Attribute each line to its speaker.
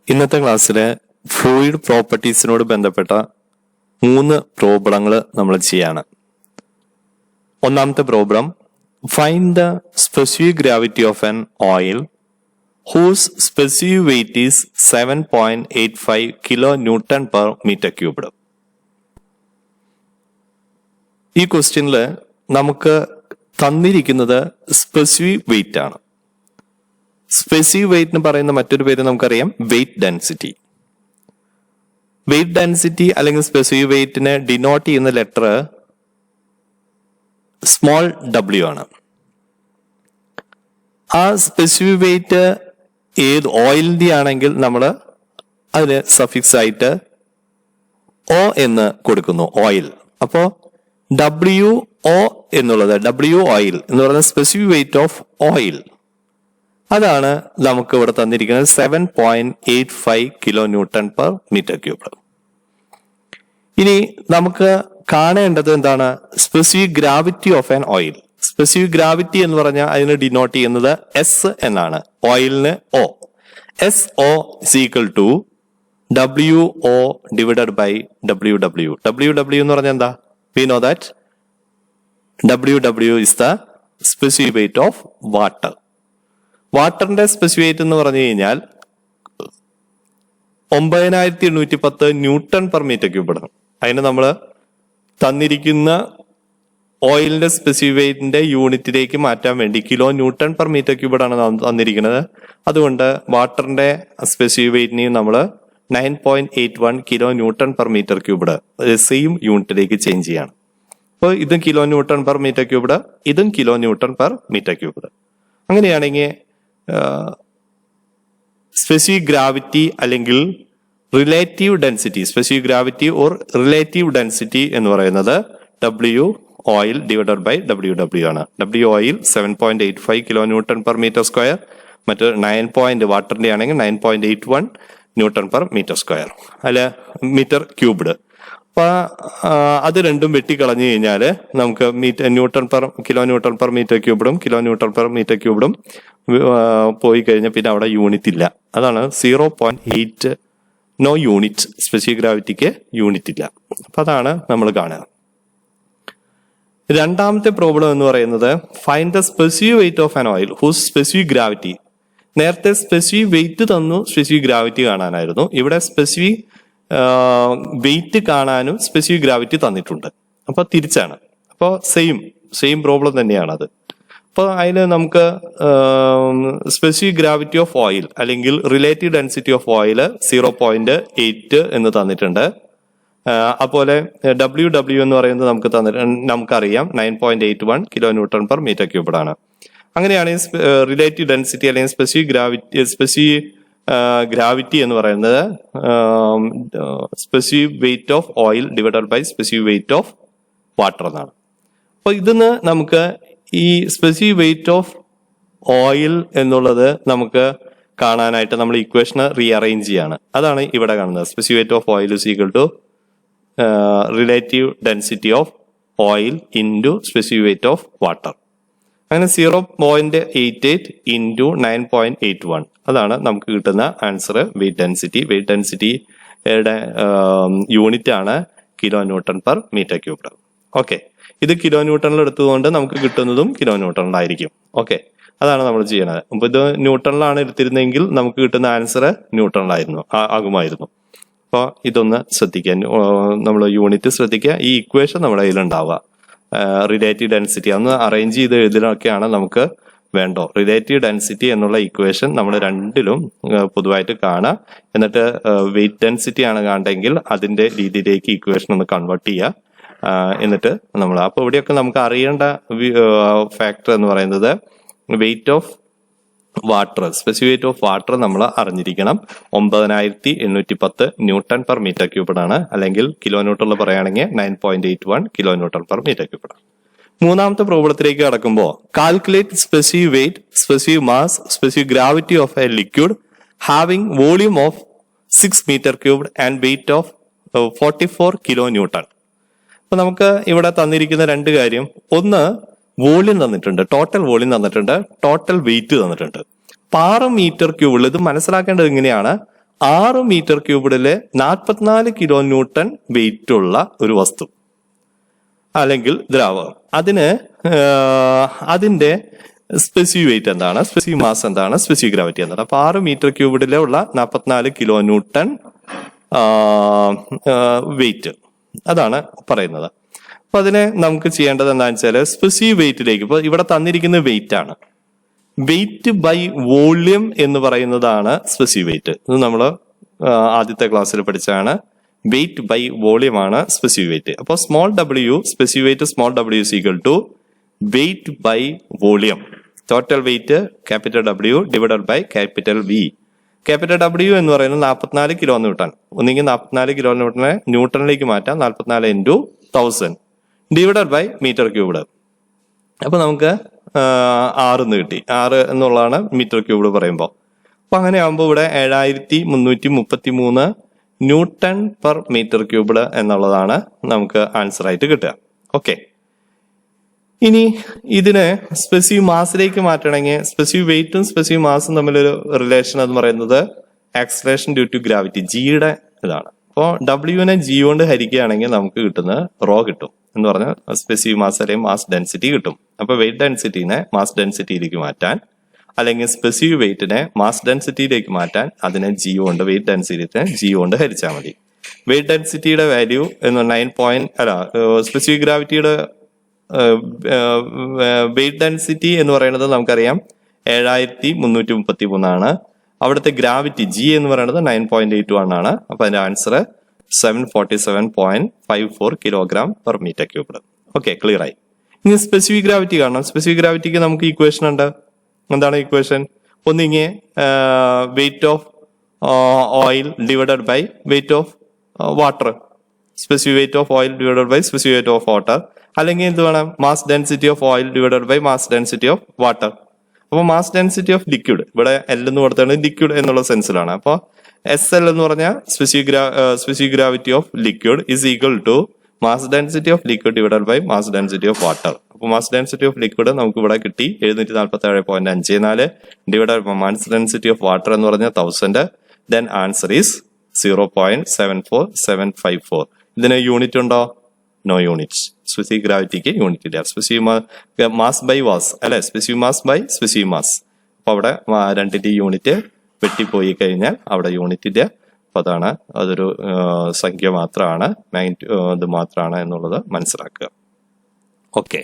Speaker 1: ഇന്നത്തെ ക്ലാസ്സിലെ ഫ്ലൂയിഡ് പ്രോപ്പർട്ടീസിനോട് ബന്ധപ്പെട്ട 3 പ്രോബ്ലങ്ങൾ നമ്മൾ ചെയ്യാണ്. ഒന്നാമത്തെ problem, find the specific gravity of an oil whose specific weight is 7.85 kilo newton per metre cubed. ഈ ക്വസ്റ്റ്യനിൽ നമുക്ക് തന്നിരിക്കുന്നത് സ്പെസിഫിക് വെയിറ്റ് ആണ്. സ്പെസിഫിക് വെയിറ്റ് എന്ന് പറയുന്ന മറ്റൊരു പേര് നമുക്കറിയാം, വെയിറ്റ് ഡെൻസിറ്റി. വെയിറ്റ് ഡെൻസിറ്റി അല്ലെങ്കിൽ സ്പെസിഫിക് വെയിറ്റിനെ ഡിനോട്ട് ചെയ്യുന്ന ലെറ്റർ സ്മോൾ w ആണ്. ആ സ്പെസിഫിക് വെയിറ്റ് ഏത് ഓയിലിന്റെ ആണെങ്കിൽ നമ്മൾ അതിന് സഫിക്സ് ആയിട്ട് O എന്ന് കൊടുക്കുന്നു, ഓയിൽ. അപ്പോ WO എന്നുള്ളത്, W ഓയിൽ എന്ന് പറയുന്ന സ്പെസിഫിക് വെയിറ്റ് ഓഫ് ഓയിൽ, അതാണ് നമുക്ക് ഇവിടെ തന്നിരിക്കുന്നത് 7.85 kilo newton per metre cube. ഇനി നമുക്ക് കാണേണ്ടത് എന്താണ്? Specific gravity of an oil. Specific gravity എന്ന് പറഞ്ഞാൽ അതിന് ഡിനോട്ട് ചെയ്യുന്നത് S എന്നാണ്, ഓയിലിന് O. SO is equal to WO divided by WW. WW എന്ന് പറഞ്ഞാൽ എന്താ? We know that WW is the specific weight of water. വാട്ടറിന്റെ സ്പെസിഫിക് വെയിറ്റ് എന്ന് പറഞ്ഞു കഴിഞ്ഞാൽ 9810 ന്യൂട്ടൺ പെർ മീറ്റർ ക്യൂബ് ആണ്. അതിന് നമ്മൾ തന്നിരിക്കുന്ന ഓയിലിന്റെ സ്പെസിഫിക് വെയിറ്റിന്റെ യൂണിറ്റിലേക്ക് മാറ്റാൻ വേണ്ടി kilo newton per metre cube ആണ് തന്നിരിക്കുന്നത്. അതുകൊണ്ട് വാട്ടറിന്റെ സ്പെസിഫിക് വെയിറ്റിനെ നമ്മൾ 9.81 kilo newton per metre cubed same യൂണിറ്റിലേക്ക് ചേഞ്ച് ചെയ്യാണ്. അപ്പോൾ ഇതും kilo newton per metre cubed, ഇതും kilo newton per metre cubed. അങ്ങനെയാണെങ്കിൽ സ്പെസിഫിക് ഗ്രാവിറ്റി അല്ലെങ്കിൽ relative density, specific gravity or relative density എന്ന് പറയുന്നത് W oil divided by WW ആണ്. W oil 7.85 kilo newton per metre square, മറ്റ് 9 വാട്ടറിന്റെ ആണെങ്കിൽ 9.81 newton per metre square അല്ലെ മീറ്റർ ക്യൂബ്ഡ്. അപ്പൊ അത് രണ്ടും വെട്ടിക്കളഞ്ഞു കഴിഞ്ഞാൽ നമുക്ക് newton per kilo newton per metre ക്യൂബ്ഡും കിലോ ന്യൂട്ടൺ പെർ മീറ്റർ ക്യൂബ്ഡും പോയി കഴിഞ്ഞാൽ പിന്നെ അവിടെ യൂണിറ്റ് ഇല്ല. അതാണ് 0.8, നോ യൂണിറ്റ്. സ്പെസിഫിക് ഗ്രാവിറ്റിക്ക് യൂണിറ്റ് ഇല്ല. അപ്പൊ അതാണ് നമ്മൾ കാണുക. രണ്ടാമത്തെ പ്രോബ്ലം എന്ന് പറയുന്നത്, find the specific weight of an oil whose specific gravity. നേരത്തെ സ്പെസിഫിക് വെയിറ്റ് തന്നു, സ്പെസിഫിക് ഗ്രാവിറ്റി കാണാനായിരുന്നു. ഇവിടെ സ്പെസിഫിക് വെയിറ്റ് കാണാനും സ്പെസിഫിക് ഗ്രാവിറ്റി തന്നിട്ടുണ്ട്. അപ്പൊ തിരിച്ചാണ്. അപ്പോൾ സെയിം പ്രോബ്ലം തന്നെയാണ് അത്. അപ്പോൾ അതിന് നമുക്ക് സ്പെസിഫിക് ഗ്രാവിറ്റി ഓഫ് ഓയിൽ അല്ലെങ്കിൽ റിലേറ്റീവ് ഡെൻസിറ്റി ഓഫ് ഓയിൽ 0.8 എന്ന് തന്നിട്ടുണ്ട്. അതുപോലെ WW എന്ന് പറയുന്നത് നമുക്കറിയാം 9.81 kilo newton per metre cubed ആണ്. അങ്ങനെയാണെങ്കിൽ റിലേറ്റീവ് ഡെൻസിറ്റി അല്ലെങ്കിൽ സ്പെസിഫിക് ഗ്രാവിറ്റി എന്ന് പറയുന്നത് specific weight of oil divided by specific weight of water എന്നാണ്. അപ്പൊ ഇതിന്ന് നമുക്ക് ഈ സ്പെസിഫിക് വെയിറ്റ് ഓഫ് ഓയിൽ എന്നുള്ളത് നമുക്ക് കാണാനായിട്ട് നമ്മൾ ഇക്വേഷന് റീഅറേഞ്ച് ചെയ്യാണ്. അതാണ് ഇവിടെ കാണുന്നത്. Specific weight of oil is equal to relative density of oil into specific weight of water. അങ്ങനെ 0.88 ഇൻറ്റു 9.81 അതാണ് നമുക്ക് കിട്ടുന്ന ആൻസർ. വെയിറ്റ് ഡെൻസിറ്റിയുടെ യൂണിറ്റ് ആണ് kilo newton per metre cubed. Okay, ഇത് കിലോ ന്യൂട്ടണിൽ എടുത്തതുകൊണ്ട് നമുക്ക് കിട്ടുന്നതും കിലോ ന്യൂട്ടണിലായിരിക്കും. ഓക്കെ, അതാണ് നമ്മൾ ചെയ്യണത്. അപ്പൊ ഇത് ന്യൂട്ടണിലാണ് എടുത്തിരുന്നെങ്കിൽ നമുക്ക് കിട്ടുന്ന ആൻസർ ന്യൂട്ടണിലായിരുന്നു ആകുമായിരുന്നു. അപ്പോൾ ഇതൊന്ന് ശ്രദ്ധിക്കുക, നമ്മൾ യൂണിറ്റ് ശ്രദ്ധിക്കുക. ഈ ഇക്വേഷൻ നമ്മുടെ കയ്യിൽ ഉണ്ടാവുക. റിലേറ്റീവ് ഡെൻസിറ്റി അന്ന് അറേഞ്ച് ചെയ്ത് എഴുതിലൊക്കെയാണ് നമുക്ക് വേണ്ടോ. റിലേറ്റീവ് ഡെൻസിറ്റി എന്നുള്ള ഇക്വേഷൻ നമ്മൾ രണ്ടിലും പൊതുവായിട്ട് കാണാം. എന്നിട്ട് വെയിറ്റ് ഡെൻസിറ്റി ആണ് കാണണ്ടെങ്കിൽ അതിന്റെ രീതിയിലേക്ക് ഇക്വേഷൻ ഒന്ന് കൺവേർട്ട് ചെയ്യുക. എന്നിട്ട് നമ്മൾ അപ്പോൾ ഇവിടെയൊക്കെ നമുക്ക് അറിയേണ്ട ഫാക്ടർ എന്ന് പറയുന്നത് wait of water, specific weight of water നമ്മൾ അറിഞ്ഞിരിക്കണം. 9810 ന്യൂട്ടൺ പെർ മീറ്റർ ക്യൂബ്ഡ് ആണ്. അല്ലെങ്കിൽ കിലോ ന്യൂട്ടണിൽ പറയുകയാണെങ്കിൽ 9.81 kilo newton per metre cubed ആണ്. മൂന്നാമത്തെ പ്രോബ്ലത്തിലേക്ക് കടക്കുമ്പോൾ, calculate specific weight, specific mass, specific gravity of a liquid having volume of 6 metre cubed and weight of 44 kilo newton. അപ്പൊ നമുക്ക് ഇവിടെ തന്നിരിക്കുന്ന രണ്ട് കാര്യം, ഒന്ന് വോളിയം തന്നിട്ടുണ്ട്, ടോട്ടൽ വോളിയം തന്നിട്ടുണ്ട്, ടോട്ടൽ വെയിറ്റ് തന്നിട്ടുണ്ട്. 6 മീറ്റർ ക്യൂബിൽ ഇത് മനസ്സിലാക്കേണ്ടത് ഇങ്ങനെയാണ്, 6 മീറ്റർ ക്യൂബിഡിലെ 44 കിലോ ന്യൂട്ടൺ വെയിറ്റ് ഉള്ള ഒരു വസ്തു അല്ലെങ്കിൽ ദ്രാവകം, അതിന്റെ സ്പെസിഫിക് വെയിറ്റ് എന്താണ്, സ്പെസിഫിക് മാസ് എന്താണ്, സ്പെസിഫിക് ഗ്രാവിറ്റി എന്താണ്. അപ്പൊ 6 മീറ്റർ ക്യൂബിഡിലെ ഉള്ള 44 കിലോ ന്യൂട്ടൺ വെയിറ്റ്, അതാണ് പറയുന്നത്. അപ്പൊ അതിനെ നമുക്ക് ചെയ്യേണ്ടത് എന്താണെന്ന് വെച്ചാൽ സ്പെസിഫിക് വെയിറ്റിലേക്ക്, ഇപ്പൊ ഇവിടെ തന്നിരിക്കുന്ന വെയിറ്റ് ആണ്, വെയിറ്റ് ബൈ വോള്യം എന്ന് പറയുന്നതാണ് സ്പെസിഫിക് വെയിറ്റ്. ഇത് നമ്മൾ ആദ്യത്തെ ക്ലാസ്സിൽ പഠിച്ചാണ്. വെയിറ്റ് ബൈ വോള്യം ആണ് സ്പെസിഫിക് വെയിറ്റ്. അപ്പോൾ small W, specific weight small W is equal to weight by volume. Total weight capital W divided by capital V. Capital W എന്ന് പറയുന്നത് 44 കിലോ ന്യൂട്ടൺ. ഒന്നെങ്കിൽ 44 കിലോ ന്യൂട്ടനെ ന്യൂട്ടണിലേക്ക് മാറ്റാം, 44 into 1000 divided by metre cubed. അപ്പൊ നമുക്ക് 6 എന്ന് കിട്ടി. 6 എന്നുള്ളതാണ് മീറ്റർ ക്യൂബ്ഡ് പറയുമ്പോൾ. അപ്പൊ അങ്ങനെ ആകുമ്പോൾ ഇവിടെ 7333 ന്യൂട്ടൺ പെർ മീറ്റർ ക്യൂബ്ഡ് എന്നുള്ളതാണ് നമുക്ക് ആൻസർ ആയിട്ട് കിട്ടുക. ഓക്കെ, ഇനി ഇതിനെ സ്പെസിഫിക് മാസിലേക്ക് മാറ്റണമെങ്കിൽ സ്പെസിഫിക് വെയിറ്റും സ്പെസിഫിക് മാസും തമ്മിലൊരു റിലേഷൻ എന്ന് പറയുന്നത് ആക്സലറേഷൻ ഡ്യൂ ടു ഗ്രാവിറ്റി, ജിയുടെ ഇതാണ്. അപ്പോൾ ഡബ്ല്യുവിനെ ജി കൊണ്ട് ഹരിക്കുകയാണെങ്കിൽ നമുക്ക് കിട്ടുന്നത് റോ കിട്ടും എന്ന് പറഞ്ഞാൽ സ്പെസിഫിക് മാസ് അല്ലെങ്കിൽ മാസ് ഡെൻസിറ്റി കിട്ടും. അപ്പൊ വെയിറ്റ് ഡെൻസിറ്റിനെ മാസ് ഡെൻസിറ്റിയിലേക്ക് മാറ്റാൻ, അല്ലെങ്കിൽ സ്പെസിഫിക് വെയിറ്റിനെ മാസ് ഡെൻസിറ്റിയിലേക്ക് മാറ്റാൻ അതിനെ ജി കൊണ്ട്, വെയിറ്റ് ഡെൻസിറ്റിനെ ജി കൊണ്ട് ഹരിച്ചാൽ മതി. വെയിറ്റ് ഡെൻസിറ്റിയുടെ വാല്യൂ എന്ന് 9 സ്പെസിഫിക് ഗ്രാവിറ്റിയുടെ വെയിറ്റ് ഡെൻസിറ്റി എന്ന് പറയുന്നത് നമുക്കറിയാം 7333 ആണ്. അവിടുത്തെ ഗ്രാവിറ്റി ജി എന്ന് പറയുന്നത് 9.81 ആണ്. അപ്പൊ അതിന്റെ answer 747.54 kilogram per metre cubed. Okay, clear ആയി. ഇനി സ്പെസിഫിക് ഗ്രാവിറ്റി കാണണം. സ്പെസിഫിക് ഗ്രാവിറ്റിക്ക് നമുക്ക് ഇക്വേഷൻ ഉണ്ട്. എന്താണ് ഇക്വേഷൻ? ഒന്നിങ്ങി weight of oil divided by weight of water, specific weight of oil divided by specific weight of water, അല്ലെങ്കിൽ എന്ത് വേണം, mass density of oil divided by mass density of water. അപ്പോൾ mass density of liquid, ഇവിടെ L എന്ന് കൊടുത്താണ് liquid എന്നുള്ള സെൻസിലാണ്. അപ്പോൾ S L എന്ന് പറഞ്ഞാൽ specific gravity of liquid is equal to mass density of liquid divided by mass density of water. അപ്പോൾ mass density of liquid നമുക്ക് ഇവിടെ കിട്ടി 747.54 divided by mass density of water എന്ന് പറഞ്ഞാൽ 1000. Then answer is 0.74754. ഇതിന് unit ഉണ്ടോ? No unit. Specific ഗ്രാവിറ്റിക്ക് unit ഇല്ല. സ്പെസിഫിക് മാസ് ബൈ വാസ് അല്ലെ, specific mass by specific mass. അപ്പൊ അവിടെ രണ്ടിന്റെ യൂണിറ്റ് വെട്ടിപ്പോയി കഴിഞ്ഞാൽ അവിടെ യൂണിറ്റ് ഇല്ല. അപ്പൊ അതാണ്, അതൊരു സംഖ്യ മാത്രമാണ്, ഇത് മാത്രമാണ് എന്നുള്ളത് മനസ്സിലാക്കുക. ഓക്കെ.